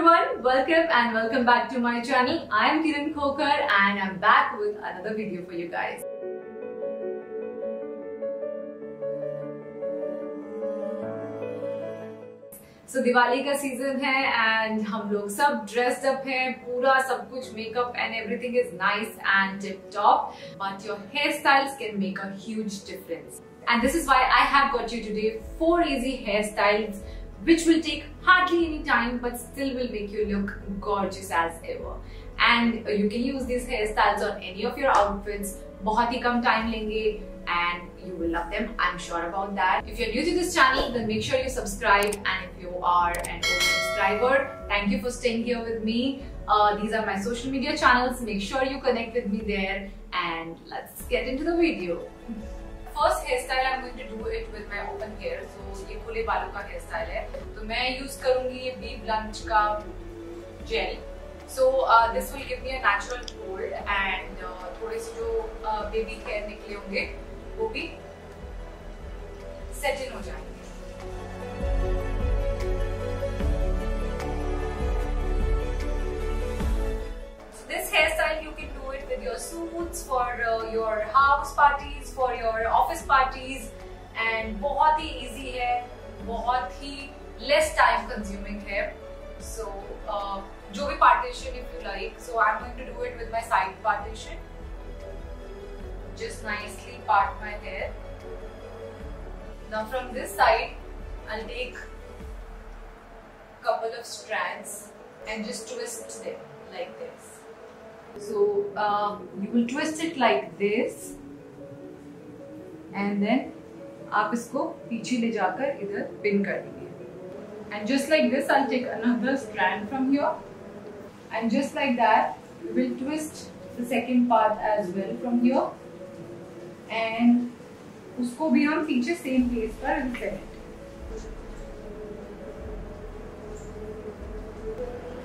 everyone, welcome back to my channel. I am Kiran Khokar and I'm back with another video for you guys. So Diwali का season है and हम लोग सब dressed up हैं, पूरा सब कुछ makeup and everything is nice and tip top, but your hairstyles can make a huge difference. And this is why I have got you today 4 easy hairstyles which will take hardly any time but still will make you look gorgeous as ever. And you can use these hairstyles on any of your outfits. बहुत ही कम time लेंगे and you will love them. I'm sure about that. If you're new to this channel, then make sure you subscribe. And if you are an old subscriber, thank you for staying here with me. These are my social media channels. Make sure you connect with me there. And let's get into the video. First hairstyle I'm going to do it with my open hair. So ये खुले बालों का hairstyle है. तो मैं use करूँगी ये Bee Blanch का gel. So this will give me a natural hold and थोड़े से जो baby hair निकले होंगे वो भी set in हो जाएंगे. So this hairstyle you can do it with your suits, for your house parties, for your office parties, and बहुत ही easy है, बहुत ही less time consuming है. So जो भी partition if you like. So I'm going to do it with my side partition. Just nicely part my hair. Now from this side, I'll take couple of strands and just twist them like this. So you will twist it like this, and then आप इसको पीछे ले जाकर इधर pin कर दीजिए. And just like this, I'll take another strand from here, and just like that, we will twist the second part as well from here, and उसको भी हम पीछे same place पर insert.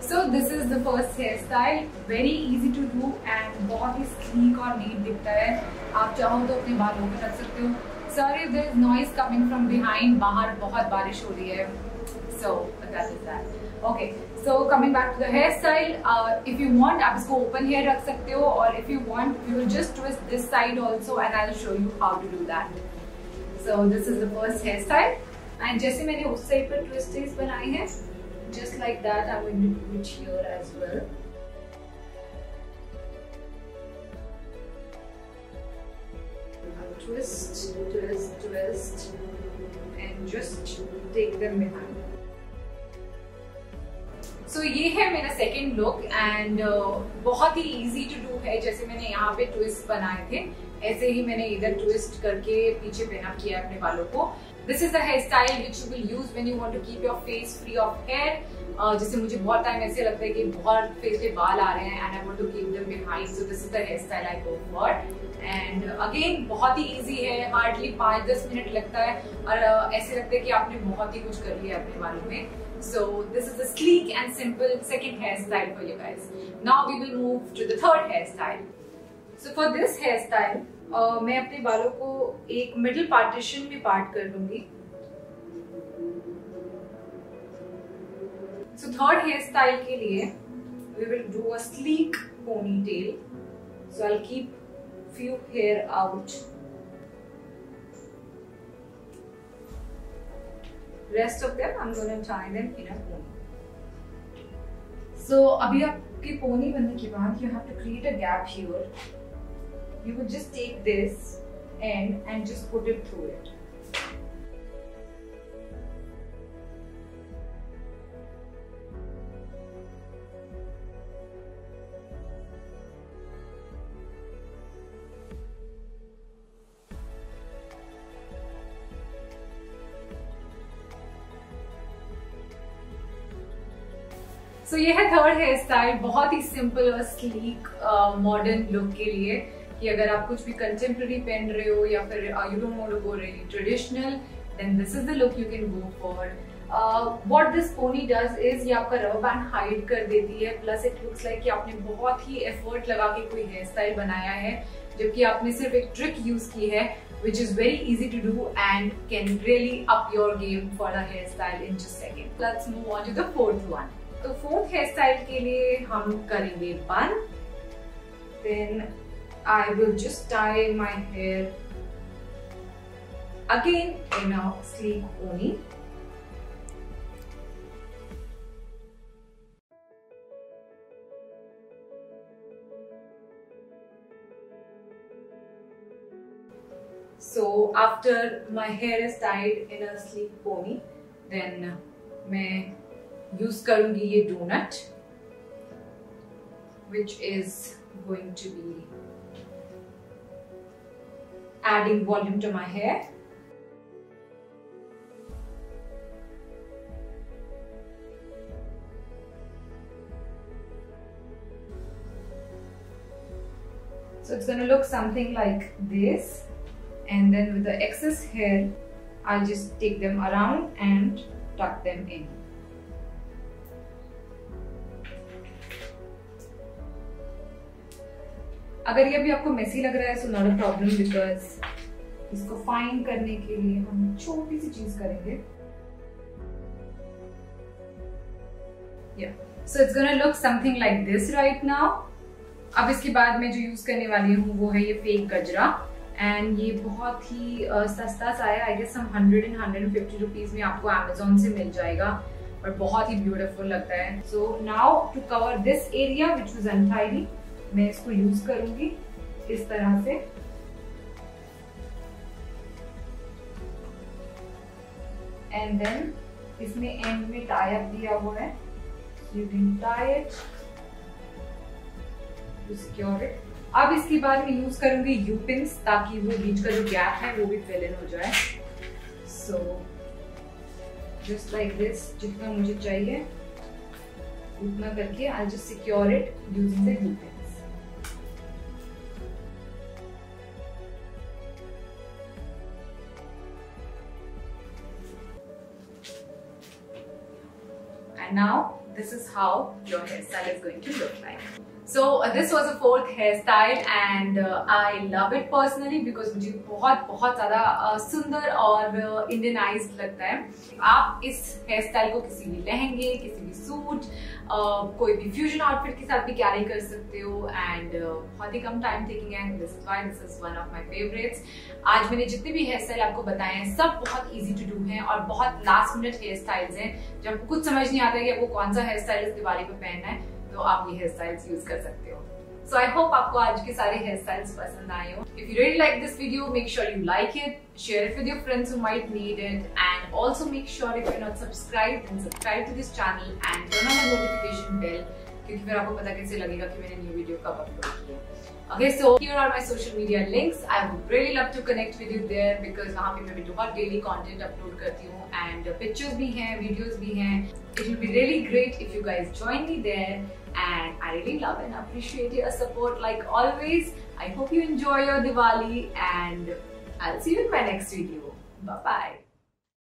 So this is the first hairstyle. Very easy to do and बहुत ही sleek और neat दिखता है. आप चाहो तो अपने बालों पे रख सकते हो. Sorry if there is noise coming from behind. बाहर बहुत बारिश हो रही है. So that is that. Okay. So coming back to the hairstyle, if you want आप इसको open hair रख सकते हो, और if you want you will just twist this side also, and I'll show you how to do that. So this is the first hairstyle, and जैसे मैंने उस side पर twisties बनाए हैं, just like that I'm going to do it here as well. Twist, twist, twist, and just take them behind. So ये है मेरा second look and बहुत ही easy to do है. जैसे मैंने यहाँ पे twist बनाए थे, ऐसे ही मैंने इधर twist करके पीछे पिन अप किया अपने बालों को. This is the hairstyle which you will use when you want to keep your face free of hair. जैसे मुझे बहुत टाइम ऐसे लगता है कि बहुत फेस पे बाल आ रहे हैं and I want to keep them behind. So this is the hairstyle I go for. And again बहुत ही easy है, hardly 5-10 मिनट लगता है और ऐसे लगता है कि आपने बहुत ही कुछ कर लिया अपने बालों में. So this is a sleek and simple second hairstyle for you guys. Now we will move to the third hairstyle. So for this hairstyle मैं अपने बालों को एक मिडिल पार्टीशन में पार्ट कर दूंगी. So third hairstyle के लिए we will do a sleek ponytail. So I'll keep few hair out. Rest of them I'm going to tie them in a pony. So अभी आपकी pony बनने के बाद you have to create a gap here. You would just take this end and just put it through it. So ये है third hairstyle. बहुत ही simple और स्लीक मॉडर्न लुक के लिए, कि अगर आप कुछ भी कंटेम्प्रेरी पहन रहे हो या फिर you don't want to go really traditional, then this is the look you can go for. What this pony does is ये आपका रबर बैंड हाइड कर देती है, प्लस इट लुक्स लाइक कि आपने बहुत ही एफर्ट लगा के कोई हेयर स्टाइल बनाया है, जबकि आपने सिर्फ एक ट्रिक यूज की है which is very easy to do and can really up your game for a hairstyle in just a second. Let's move on to the fourth one. तो फोर्थ हेयर स्टाइल के लिए हम करेंगे bun. Then I will just tie my hair again in a sleek pony. So after my hair is tied in a sleek pony, then मैं use करूँगी ये donut, which is going to be adding volume to my hair. So it's going to look something like this. And then with the excess hair, I'll just take them around and tuck them in. अगर ये भी आपको Messi लग रहा है, so not a problem, because इसको fine करने के लिए हम छोटी सी चीज करेंगे. Yeah, so it's gonna look something like this right now. अब इसके बाद मैं जो यूज करने वाली हूँ वो है ये फेक गजरा. एंड ये बहुत ही सस्ता सा है. आई गेस हम 100 and 150 रुपीज में आपको Amazon से मिल जाएगा, और बहुत ही ब्यूटीफुल लगता है. So now to cover this area which was untidy, मैं इसको यूज करूंगी इस तरह से. एंड देन इसमें एंड में टाई अप दिया हुआ है. You can tie it to secure it. अब इसके बाद मैं यूज करूंगी यू पिन्स, ताकि वो बीच का जो गैप है वो भी फिल इन हो जाए. सो जस्ट लाइक दिस, जितना मुझे चाहिए उतना करके I just secure it using the you pins. And now this is how your hairstyle is going to look like. So this was a fourth hairstyle and I love it personally because मुझे बहुत ज़्यादा सुंदर और Indianised लगता है. आप इस hairstyle को किसी भी लहंगे, किसी भी सूट, कोई भी फ्यूजन आउटफिट के साथ भी कैरी कर सकते हो. एंड बहुत ही कम टाइम टेकिंग है. This is why this is one of my favourites. आज मैंने जितने भी हेयरस्टाइल आपको बताए हैं सब बहुत इजी टू डू हैं और बहुत लास्ट मिनट हेयर स्टाइल्स हैं. जब आपको कुछ समझ नहीं आता है कि आपको कौन सा हेयर स्टाइल इस दिवाली पे पहनना है, तो आप ये हेयर स्टाइल्स यूज कर सकते हो. So I hope आपको आज के सारे हेयर स्टाइल्स पसंद आए हो. If you really like this video, make sure you like it, share it with your friends who might need it, and also make sure if you're not subscribed, then subscribe to this channel and turn on the notification bell, क्योंकि फिर आपको पता कैसे लगेगा कि मैंने new video कब upload की है. Okay, so here are my social media links. I would really love to connect with you there because वहाँ पे मैं बहुत daily content upload करती हूँ and pictures भी हैं, videos भी हैं. It will be really great if you guys join me there. And I really love and appreciate your support like always. I hope you enjoy your Diwali and I'll see you in my next video. Bye bye.